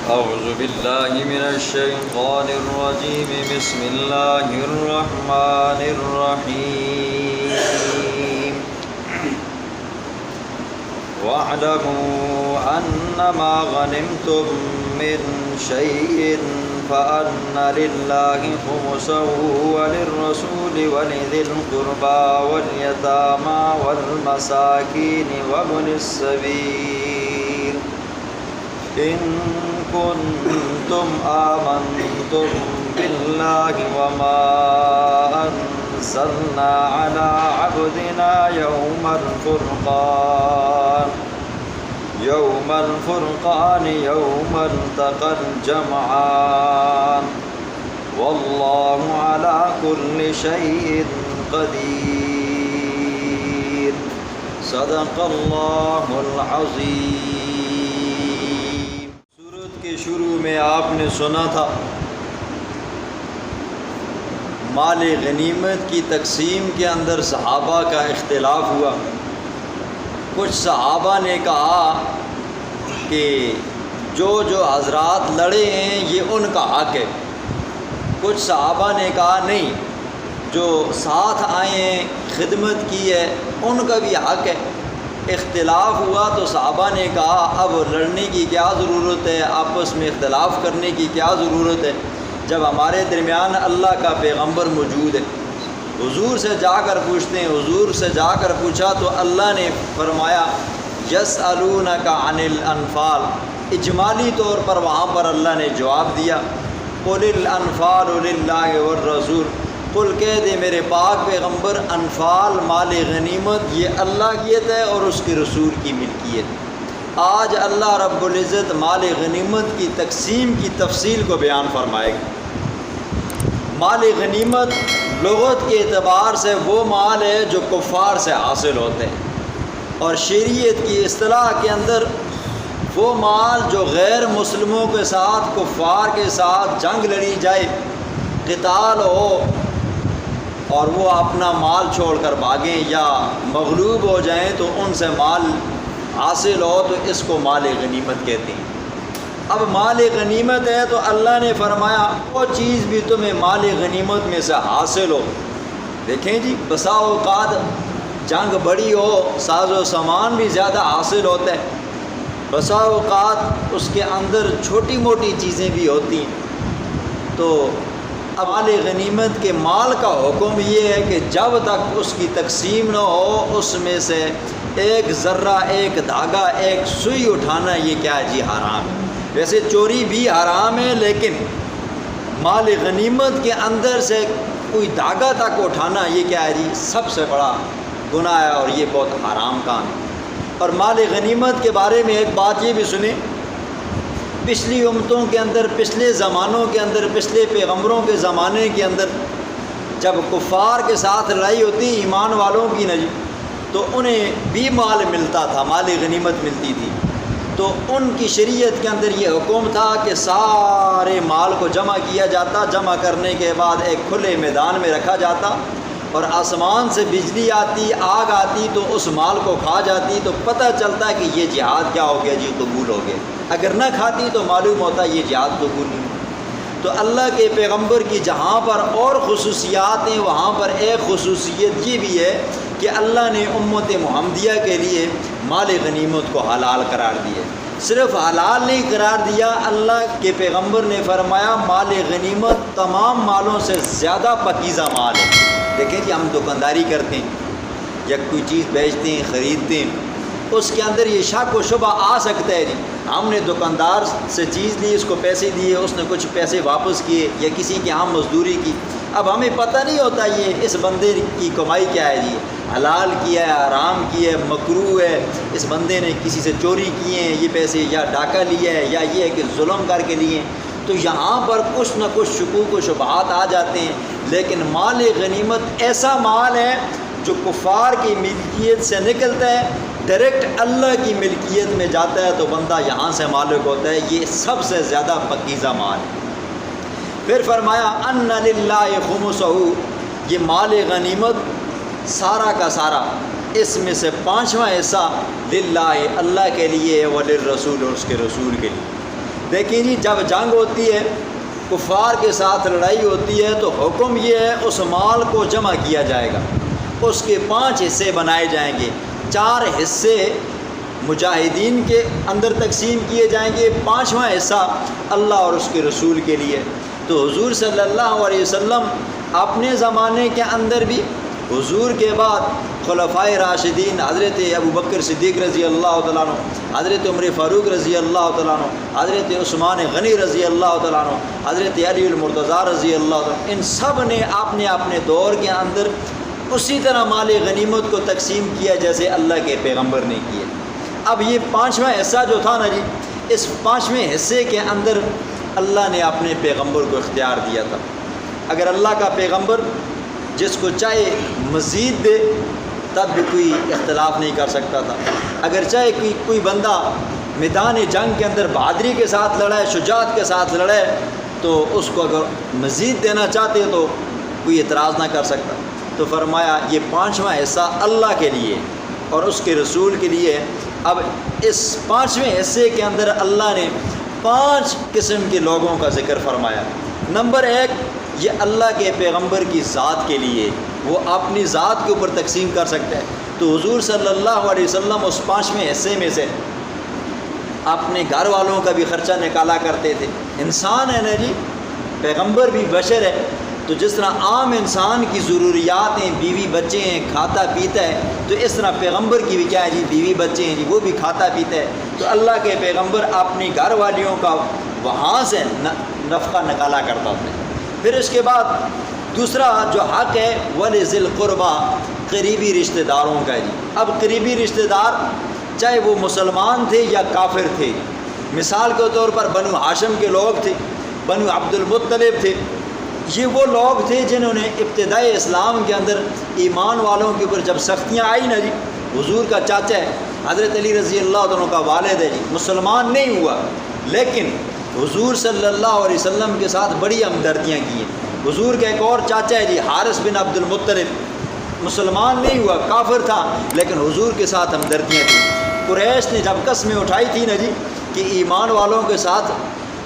أعوذ بالله من الشيطان الرجيم بسم الله الرحمن الرحيم واعلموا أنما غنمتم من شيء فأن لله خمسه وللرسول ولذي القربى واليتامى والمساكين وابن السبيل إن كنتم آمنتم بالله وما أنزلنا على عبدنا يوم الفرقان يوم التقى الجمعان والله على كل شيء قدير صدق الله العظيم۔ سورت کے شروع میں آپ نے سنا تھا مال غنیمت کی تقسیم کے اندر صحابہ کا اختلاف ہوا۔ کچھ صحابہ نے کہا کہ جو حضرات لڑے ہیں یہ ان کا حق ہے، کچھ صحابہ نے کہا نہیں، جو ساتھ آئے ہیں خدمت کی ہے ان کا بھی حق ہے۔ اختلاف ہوا تو صحابہ نے کہا اب لڑنے کی کیا ضرورت ہے، آپس میں اختلاف کرنے کی کیا ضرورت ہے جب ہمارے درمیان اللہ کا پیغمبر موجود ہے۔ حضور سے جا کر پوچھتے ہیں، حضور سے جا کر پوچھا تو اللہ نے فرمایا یسألونک عن الانفال، اجمالی طور پر وہاں پر اللہ نے جواب دیا قل الانفال للہ والرسول، قل کہہ دے میرے پاک پیغمبر انفال مال غنیمت یہ اللہ کیت ہے اور اس کے رسول کی ملکیت۔ آج اللہ رب العزت مال غنیمت کی تقسیم کی تفصیل کو بیان فرمائے گا۔ مال غنیمت لغت کے اعتبار سے وہ مال ہے جو کفار سے حاصل ہوتے ہیں، اور شریعت کی اصطلاح کے اندر وہ مال جو غیر مسلموں کے ساتھ کفار کے ساتھ جنگ لڑی جائے، قتال ہو اور وہ اپنا مال چھوڑ کر بھاگیں یا مغلوب ہو جائیں تو ان سے مال حاصل ہو تو اس کو مال غنیمت کہتے ہیں۔ اب مال غنیمت ہے تو اللہ نے فرمایا وہ چیز بھی تمہیں مال غنیمت میں سے حاصل ہو۔ دیکھیں جی، بسا اوقات جنگ بڑی ہو ساز و سامان بھی زیادہ حاصل ہوتا ہے، بسا اوقات اس کے اندر چھوٹی موٹی چیزیں بھی ہوتی ہیں۔ تو اب مال غنیمت کے مال کا حکم یہ ہے کہ جب تک اس کی تقسیم نہ ہو اس میں سے ایک ذرہ، ایک دھاگا، ایک سوئی اٹھانا یہ کیا ہے جی حرام ہے۔ ویسے چوری بھی حرام ہے لیکن مال غنیمت کے اندر سے کوئی دھاگا تک اٹھانا یہ کیا ہے جی سب سے بڑا گناہ ہے اور یہ بہت حرام کام ہے۔ اور مال غنیمت کے بارے میں ایک بات یہ بھی سنیں، پچھلی امتوں کے اندر، پچھلے زمانوں کے اندر، پچھلے پیغمبروں کے زمانے کے اندر جب کفار کے ساتھ لڑائی ہوتی ایمان والوں کی نہ تو انہیں بھی مال ملتا تھا، مال غنیمت ملتی تھی۔ تو ان کی شریعت کے اندر یہ حکم تھا کہ سارے مال کو جمع کیا جاتا، جمع کرنے کے بعد ایک کھلے میدان میں رکھا جاتا اور آسمان سے بجلی آتی، آگ آتی تو اس مال کو کھا جاتی، تو پتہ چلتا کہ یہ جہاد کیا ہو گیا جی قبول ہو گیا، اگر نہ کھاتی تو معلوم ہوتا یہ جہاد قبول نہیں۔ تو اللہ کے پیغمبر کی جہاں پر اور خصوصیات ہیں وہاں پر ایک خصوصیت یہ بھی ہے کہ اللہ نے امت محمدیہ کے لیے مال غنیمت کو حلال قرار دیا۔ صرف حلال نہیں قرار دیا، اللہ کے پیغمبر نے فرمایا مال غنیمت تمام مالوں سے زیادہ پاکیزہ مال ہے۔ دیکھیں کہ ہم دکانداری کرتے ہیں یا کوئی چیز بیچتے ہیں، خریدتے ہیں، اس کے اندر یہ شک و شبہ آ سکتا ہے جی ہم نے دکاندار سے چیز لی، اس کو پیسے دیے، اس نے کچھ پیسے واپس کیے یا کسی کے ہم مزدوری کی، اب ہمیں پتہ نہیں ہوتا یہ اس بندے کی کمائی کیا ہے جی، حلال کیا ہے، حرام کیا ہے، مکروہ ہے، اس بندے نے کسی سے چوری کیے ہیں یہ پیسے یا ڈاکہ لیا ہے یا یہ ہے کہ ظلم کر کے لیے ہیں۔ تو یہاں پر کچھ نہ کچھ شکوک و شبہات آ جاتے ہیں، لیکن مال غنیمت ایسا مال ہے جو کفار کی ملکیت سے نکلتا ہے، ڈائریکٹ اللہ کی ملکیت میں جاتا ہے تو بندہ یہاں سے مالک ہوتا ہے، یہ سب سے زیادہ پاکیزہ مال ہے۔ پھر فرمایا ان للہ خمسہ، یہ مال غنیمت سارا کا سارا اس میں سے 5واں حصہ للہ اللہ کے لیے، وللرسول اور اس کے رسول کے لیے۔ دیکھیں جی، جب جنگ ہوتی ہے، کفار کے ساتھ لڑائی ہوتی ہے، تو حکم یہ ہے اس مال کو جمع کیا جائے گا، اس کے 5 حصے بنائے جائیں گے، 4 حصے مجاہدین کے اندر تقسیم کیے جائیں گے، 5واں حصہ اللہ اور اس کے رسول کے لیے۔ تو حضور صلی اللہ علیہ وسلم اپنے زمانے کے اندر بھی، حضور کے بعد خلفائے راشدین حضرت ابو بکر صدیق رضی اللہ تعالیٰ عنہ، حضرت عمر فاروق رضی اللہ تعالیٰ عنہ، حضرت عثمان غنی رضی اللہ تعالیٰ عنہ، حضرت علی المرتضیٰ رضی اللہ تعالیٰ عنہ، ان سب نے اپنے دور کے اندر اسی طرح مال غنیمت کو تقسیم کیا جیسے اللہ کے پیغمبر نے کیا۔ اب یہ 5واں حصہ جو تھا نا جی، اس 5ویں حصے کے اندر اللہ نے اپنے پیغمبر کو اختیار دیا تھا۔ اگر اللہ کا پیغمبر جس کو چاہے مزید دے تب بھی کوئی اختلاف نہیں کر سکتا تھا، اگر چاہے کوئی بندہ میدان جنگ کے اندر بہادری کے ساتھ لڑائے، شجاعت کے ساتھ لڑے، تو اس کو اگر مزید دینا چاہتے تو کوئی اعتراض نہ کر سکتا۔ تو فرمایا یہ 5واں حصہ اللہ کے لیے اور اس کے رسول کے لیے۔ اب اس 5ویں حصے کے اندر اللہ نے 5 قسم کے لوگوں کا ذکر فرمایا۔ نمبر 1، یہ اللہ کے پیغمبر کی ذات کے لیے، وہ اپنی ذات کے اوپر تقسیم کر سکتے ہیں۔ تو حضور صلی اللہ علیہ وسلم اس 5ویں حصے میں سے اپنے گھر والوں کا بھی خرچہ نکالا کرتے تھے۔ انسان ہے نا جی، پیغمبر بھی بشر ہے، تو جس طرح عام انسان کی ضروریات ہیں، بیوی بچے ہیں، کھاتا پیتا ہے، تو اس طرح پیغمبر کی بھی کیا ہے جی، بیوی بچے ہیں جی، وہ بھی کھاتا پیتا ہے۔ تو اللہ کے پیغمبر اپنی گھر والیوں کا وہاں سے نفقہ نکالا کرتا تھا۔ پھر اس کے بعد دوسرا جو حق ہے وَلِذِي الْقُرْبَىٰ، قریبی رشتہ داروں کا جی۔ اب قریبی رشتہ دار چاہے وہ مسلمان تھے یا کافر تھے، مثال کے طور پر بنو ہاشم کے لوگ تھے، بنو عبد المطلب تھے، یہ وہ لوگ تھے جنہوں نے ابتدائی اسلام کے اندر ایمان والوں کے اوپر جب سختیاں آئی نا جی، حضور کا چاچا ہے حضرت علی رضی اللہ عنہ کا والد ہے جی، مسلمان نہیں ہوا، لیکن حضور صلی اللہ علیہ وسلم کے ساتھ بڑی ہمدردیاں کی ہیں۔ حضور کا ایک اور چاچا ہے جی، حارث بن عبد المطلب، مسلمان نہیں ہوا، کافر تھا، لیکن حضور کے ساتھ ہمدردیاں تھیں۔ قریش نے جب قسمیں اٹھائی تھی نا جی کہ ایمان والوں کے ساتھ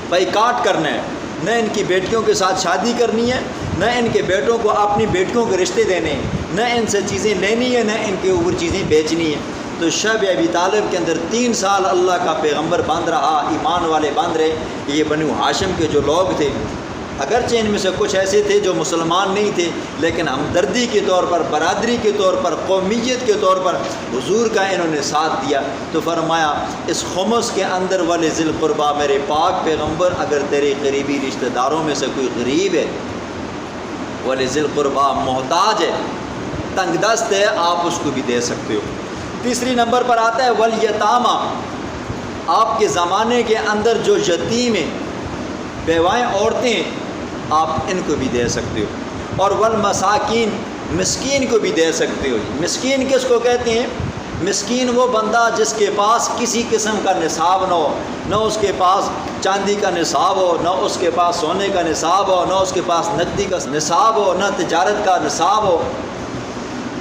بائیکاٹ کرنا ہے، نہ ان کی بیٹیوں کے ساتھ شادی کرنی ہے، نہ ان کے بیٹوں کو اپنی بیٹیوں کے رشتے دینے ہیں، نہ ان سے چیزیں لینی ہے، نہ ان کے اوپر چیزیں بیچنی ہیں، تو شب ابی طالب کے اندر 3 سال اللہ کا پیغمبر بند رہا، ایمان والے بند رہے۔ یہ بنو ہاشم کے جو لوگ تھے، اگرچہ ان میں سے کچھ ایسے تھے جو مسلمان نہیں تھے، لیکن ہمدردی کے طور پر، برادری کے طور پر، قومیت کے طور پر حضور کا انہوں نے ساتھ دیا۔ تو فرمایا اس خمس کے اندر وَلِذِي الْقُرْبَىٰ، میرے پاک پیغمبر اگر تیرے قریبی رشتہ داروں میں سے کوئی غریب ہے، وَلِذِي الْقُرْبَىٰ، محتاج ہے، تنگ دست ہے، آپ اس کو بھی دے سکتے ہو۔ تیسری نمبر پر آتا ہے وَالْيَتَامَىٰ، آپ کے زمانے کے اندر جو یتیم ہیں، بیوائیں عورتیں ہیں، آپ ان کو بھی دے سکتے ہو۔ اور والمساکین، مسکین کو بھی دے سکتے ہو۔ مسکین کس کو کہتے ہیں؟ مسکین وہ بندہ جس کے پاس کسی قسم کا نصاب نہ ہو، نہ اس کے پاس چاندی کا نصاب ہو، نہ اس کے پاس سونے کا نصاب ہو، نہ اس کے پاس نقدی کا نصاب ہو، نہ تجارت کا نصاب ہو،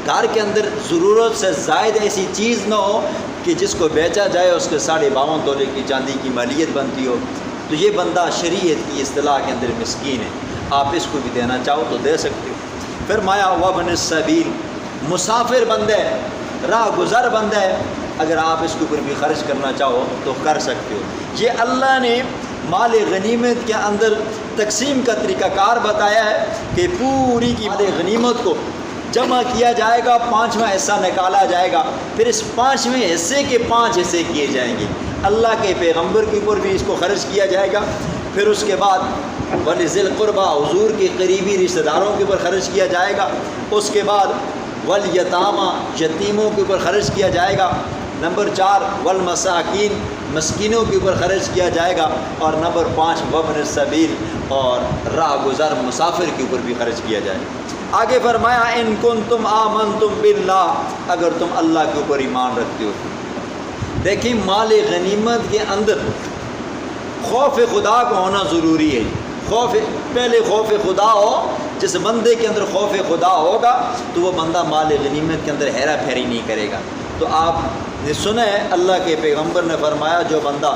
گھر کے اندر ضرورت سے زائد ایسی چیز نہ ہو کہ جس کو بیچا جائے اس کے 52.5 تولے کی چاندی کی مالیت بنتی ہو، تو یہ بندہ شریعت کی اصطلاح کے اندر مسکین ہے، آپ اس کو بھی دینا چاہو تو دے سکتے ہو۔ پھر مایا وابن السبیل، مسافر بندہ ہے، راہ گزر بندہ ہے، اگر آپ اس کے اوپر بھی خرچ کرنا چاہو تو کر سکتے ہو۔ یہ اللہ نے مال غنیمت کے اندر تقسیم کا طریقہ کار بتایا ہے کہ پوری کی مال غنیمت کو جمع کیا جائے گا، 5واں حصہ نکالا جائے گا، پھر اس 5ویں حصے کے 5 حصے کیے جائیں گے، اللہ کے پیغمبر کے اوپر بھی اس کو خرچ کیا جائے گا، پھر اس کے بعد وَلِذِي الْقُرْبَىٰ، حضور کے قریبی رشتہ داروں کے اوپر خرچ کیا جائے گا، اس کے بعد وَالْيَتَامَىٰ، یتیموں کے اوپر خرچ کیا جائے گا، نمبر 4 وَالْمَسَاکِین، مسکینوں کے اوپر خرچ کیا جائے گا، اور نمبر 5 وَابْنِ السَّبِیل، اور راہ گزر مسافر کے اوپر بھی خرچ کیا جائے گا۔ آگے فرمایا ان کنتم آمنتم باللہ، اگر تم اللہ کے اوپر ایمان رکھتے ہو۔ دیکھیں مال غنیمت کے اندر خوف خدا کو ہونا ضروری ہے۔ پہلے خوف خدا ہو، جس بندے کے اندر خوف خدا ہوگا تو وہ بندہ مال غنیمت کے اندر ہیرا پھیری نہیں کرے گا۔ تو آپ نے سنا ہے اللہ کے پیغمبر نے فرمایا جو بندہ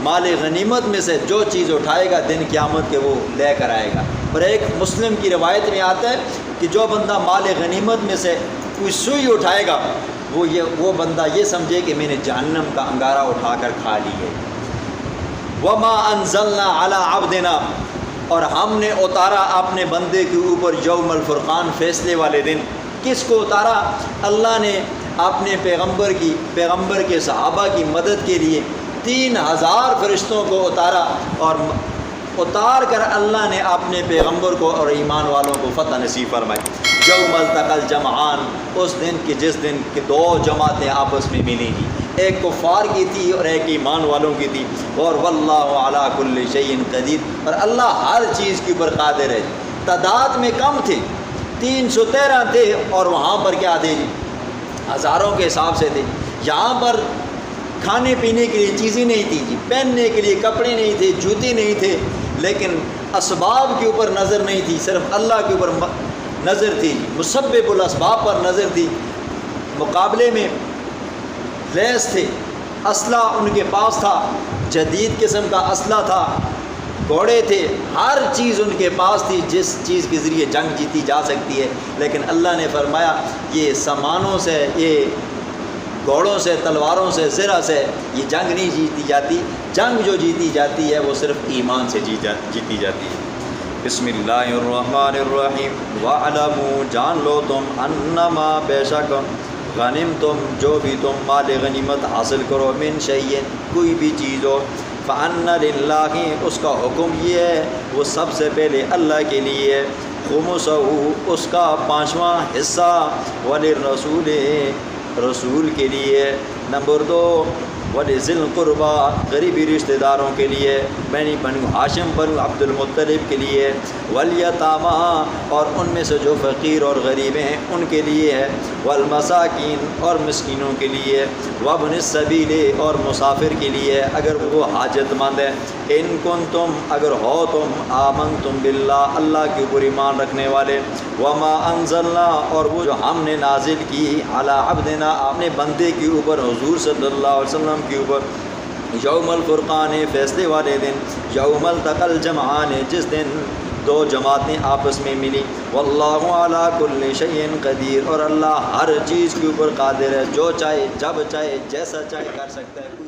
مال غنیمت میں سے جو چیز اٹھائے گا دن قیامت کے وہ لے کر آئے گا۔ اور ایک مسلم کی روایت میں آتا ہے کہ جو بندہ مال غنیمت میں سے کوئی سوئی اٹھائے گا وہ بندہ یہ سمجھے کہ میں نے جہنم کا انگارہ اٹھا کر کھا لی ہے۔ وما انزلنا علی عبدنا، اور ہم نے اتارا اپنے بندے کے اوپر یوم الفرقان، فیصلے والے دن۔ کس کو اتارا؟ اللہ نے اپنے پیغمبر کے صحابہ کی مدد کے لیے 3000 فرشتوں کو اتارا، اور اتار کر اللہ نے اپنے پیغمبر کو اور ایمان والوں کو فتح نصیب فرمائی۔ یوم التقى الجمعان، اس دن کی جس دن کہ دو جماعتیں آپس میں ملیں گی، ایک کفار کی تھی اور ایک ایمان والوں کی تھی۔ اور واللہ علی کل شیء قدیر، اور اللہ ہر چیز کے اوپر قادر ہے۔ تعداد میں کم تھے، 313 تھے، اور وہاں پر کیا تھے جی؟ ہزاروں کے حساب سے تھے۔ یہاں پر کھانے پینے کے لیے چیزیں نہیں تھی جی، پہننے کے لیے کپڑے نہیں تھے، جوتے نہیں تھے، لیکن اسباب کے اوپر نظر نہیں تھی، صرف اللہ کے اوپر نظر تھی، مسبب الاسباب پر نظر تھی۔ مقابلے میں لیس تھے، اسلحہ ان کے پاس تھا، جدید قسم کا اسلحہ تھا، گھوڑے تھے، ہر چیز ان کے پاس تھی جس چیز کے ذریعے جنگ جیتی جا سکتی ہے۔ لیکن اللہ نے فرمایا یہ سامانوں سے، یہ گھوڑوں سے، تلواروں سے، زرہ سے یہ جنگ نہیں جیتی جاتی، جنگ جو جیتی جاتی ہے وہ صرف ایمان سے جیتی جاتی ہے۔ بسم اللہ الرحمن الرحیم۔ وَاعْلَمُوا، جان لو تم، انما بے شک غنیم تم، جو بھی تم مال غنیمت حاصل کرو، من شیء کوئی بھی چیز ہو، فَأَنَّ لِلَّهِ اس کا حکم یہ ہے وہ سب سے پہلے اللہ کے لیے، خُمُسَهُ اس کا 5واں حصہ، وَلِلرَّسُولِ رسول کے لیے، نمبر 2 وَلِذِي الْقُرْبَى غریبی رشتہ داروں کے لیے، بنو ہاشم بنو عبد المطلب کے لیے، وَالْيَتَامَى اور ان میں سے جو فقیر اور غریب ہیں ان کے لیے ہے، وَالْمَسَاكِينَ اور مسکینوں کے لیے، وَابْنِ السَّبِيلِ اور مسافر کے لیے اگر وہ حاجت مند ہے، ان کنتم اگر ہو تم، آمنتم باللہ اللہ کے اوپر ایمان رکھنے والے، وما انزلنا اور وہ جو ہم نے نازل کی، علی عبدنا اپنے بندے کے اوپر، حضور صلی اللہ علیہ وسلم کے اوپر، یوم الفرقان فیصلے والے دن، یوم التقى الجمعان جس دن دو جماعتیں آپس میں ملی، واللہ علی کل شیء قدیر اور اللہ ہر چیز کے اوپر قادر ہے، جو چاہے جب چاہے جیسا چاہے کر سکتا ہے۔